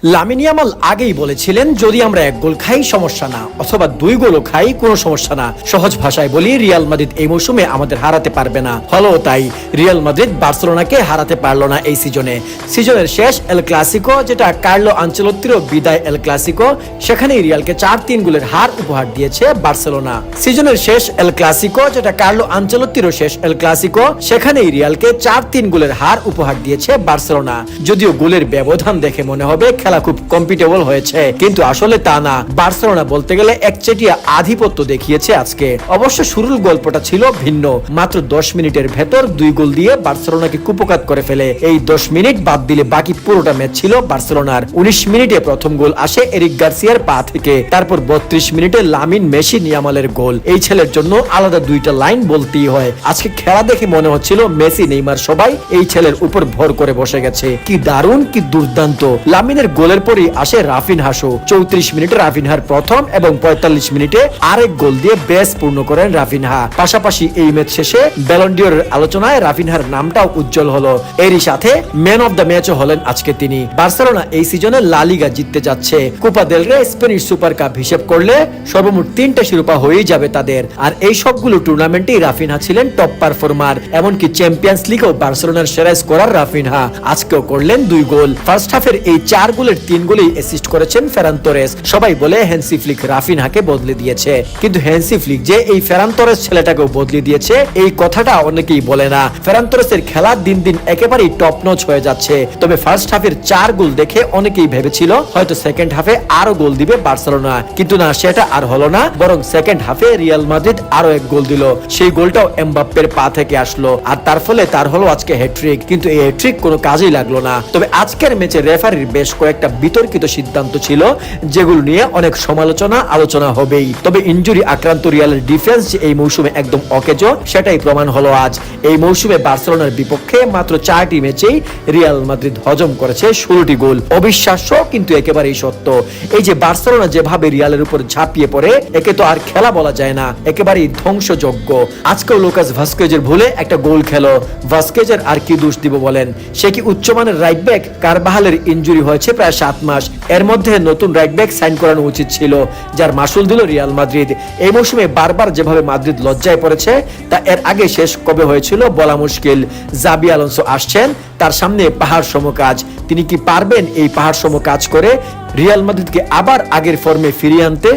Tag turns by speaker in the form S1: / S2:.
S1: Lamine Yamal আগেই বলেছিলেন, যদি আমরা এক গোল খাই সমস্যা না, অথবা 2 গোলও খাই কোনো সমস্যা না। সহজ ভাষায় বলি, রিয়াল মাদ্রিদ এই মৌসুমে আমাদের হারাতে পারবে না। হলো তাই, রিয়াল মাদ্রিদ বার্সেলোনাকে হারাতে পারলো না এই সিজনের শেষ এল ক্লাসিকো, যেটা কার্লো আনচেলত্তির বিদায় এল ক্লাসিকো, সেখানেই রিয়ালকে 4-3 গোলের হার উপহার দিয়েছে বার্সেলোনা। সিজনের শেষ এল ক্লাসিকো, যেটা কার্লো আনচেলত্তির শেষ এল ক্লাসিকো, সেখানেই রিয়ালকে 4-3 গোলের হার উপহার দিয়েছে বার্সেলোনা। যদিও গোলের ব্যবধান দেখে মনে হবে খেলা খুব কম্পিটেবল হয়েছে, কিন্তু আসলে তা না। বার্সেলোনা বলতে গেলে একচেটিয়া আধিপত্য দেখিয়েছে আজকে। অবশ্য শুরুর গল্পটা ছিল ভিন্ন। মাত্র 10 মিনিটের ভেতর 2 গোল দিয়ে বার্সেলোনাকে কুপকাত করে ফেলে। এই 10 মিনিট বাদ দিলে বাকি পুরোটা ম্যাচ ছিল বার্সেলোনার। 19 মিনিটে প্রথম গোল আসে এরিক গার্সিয়ার পা থেকে, তারপর 32 মিনিটে লামিন মেসি নিয়ামালের গোল। এই ছেলের জন্য আলাদা 2টা লাইন বলতেই হয়। আজকে খেলা দেখে মনে হচ্ছিল মেসি নেইমার সবাই এই ছেলের উপর ভর করে বসে গেছে। কি দারুণ, কি দুর্দান্ত। লামিনের গোলের পরই আসে রাফিনহাসও। 34 মিনিটে রাফিনহার প্রথম এবং 45 মিনিটে আরেক গোল দিয়ে বেস পূর্ণ করেন রাফিনহা। পাশাপাশি এই ম্যাচ শেষে ব্যালন ডিওরের আলোচনায় রাফিনহার নামটাও উজ্জ্বল হলো। এরই সাথে ম্যান অফ দ্য ম্যাচও হলেন আজকে তিনি। বার্সেলোনা এই সিজনে লা লিগা জিততে যাচ্ছে। কোপা দেল রে, স্প্যানিশ সুপার কাপ হিসেব করলে সর্বমোট 3টা শিরোপা হয়েই যাবে তাদের। আর এই সবগুলো টুর্নামেন্টেই রাফিনহা ছিলেন টপ পারফর্মার। এমনকি চ্যাম্পিয়ন্স লিগেও বার্সেলোনার সেরা স্কোরার রাফিনহা। আজকেও করলেন 2 গোল। ফার্স্ট হাফের এই 4 গোলের 3 গোলেই অ্যাসিস্ট করেছেন ফেরান তোরেস। সবাই বলে হ্যান্সি ফ্লিক রাফিনহাকে বদলে দিয়েছে, কিন্তু হ্যান্সি ফ্লিক যে এই ফেরান তোরেস ছেলেটাকেও বদলে দিয়েছে এই কথাটা অনেকেই বলে না। ফেরান তোরেসের খেলা দিন দিন একেবারেই টপ নচ হয়ে যাচ্ছে। তবে ফার্স্ট হাফের 4 গোল দেখে অনেকেই ভেবেছিল হয়তো সেকেন্ড হাফে আরো গোল দিবে বার্সেলোনা, কিন্তু না, সেটা আর হলো না। বরং সেকেন্ড হাফে রিয়াল মাদ্রিদ আরো 1 গোল দিল। সেই গোলটাও এমবাপ্পের পা থেকে আসলো, আর তার ফলে তার হলো আজকে হ্যাট্রিক। কিন্তু এই হ্যাট্রিক কোনো কাজেই লাগলো না। তবে আজকের ম্যাচে রেফারির বেশ কয়েকটা বিতর্কিত সিদ্ধান্ত ছিল, যেগুলো নিয়ে অনেক আলোচনা হবেই। তবে ইনজুরি আক্রান্ত রিয়ালের ডিফেন্স যে এই মৌসুমে একদম অকেজো, সেটাই প্রমাণ হলো আজ। এই মৌসুমে বার্সেলোনার বিপক্ষে মাত্র 4টি ম্যাচেই রিয়াল মাদ্রিদ হজম করেছে 16টি গোল। অবিশ্বাস্য, কিন্তু একেবারেই সত্য। এই যে বার্সেলোনা যেভাবে রিয়ালের উপর ঝাঁপিয়ে পড়ে, একে তো আর খেলা বলা যায় না, একেবারেই ধ্বংসযোগ্য। আজকেও লুকাস ভাস্কেজের ভুলে একটা গোল খেলো। ভাস্কেজের আর কি দোষ দিব বলেন? সে কি উচ্চমানের রাইট ব্যাক? কারবাহালের ইনজুরি হয়েছে প্রায় 7 মাস। এর মধ্যে নতুন রাইট ব্যাক সাইন করানো উচিত ছিল, যার মাসুল দিল রিয়াল মাদ্রিদ। এই মৌসুমে বারবার যেভাবে মাদ্রিদ লজ্জায় পড়েছে, তা এর আগে শেষ কবে হয়েছিল বলা মুশকিল। জাবি আলোনসো আসছেন, তার সামনে পাহাড় সম কাজ। তিনি কি পারবেন এই পাহাড় সম কাজ করে রিয়াল মাদ্রিদকে আবার আগের ফর্মে ফিরিয়ে আনতে?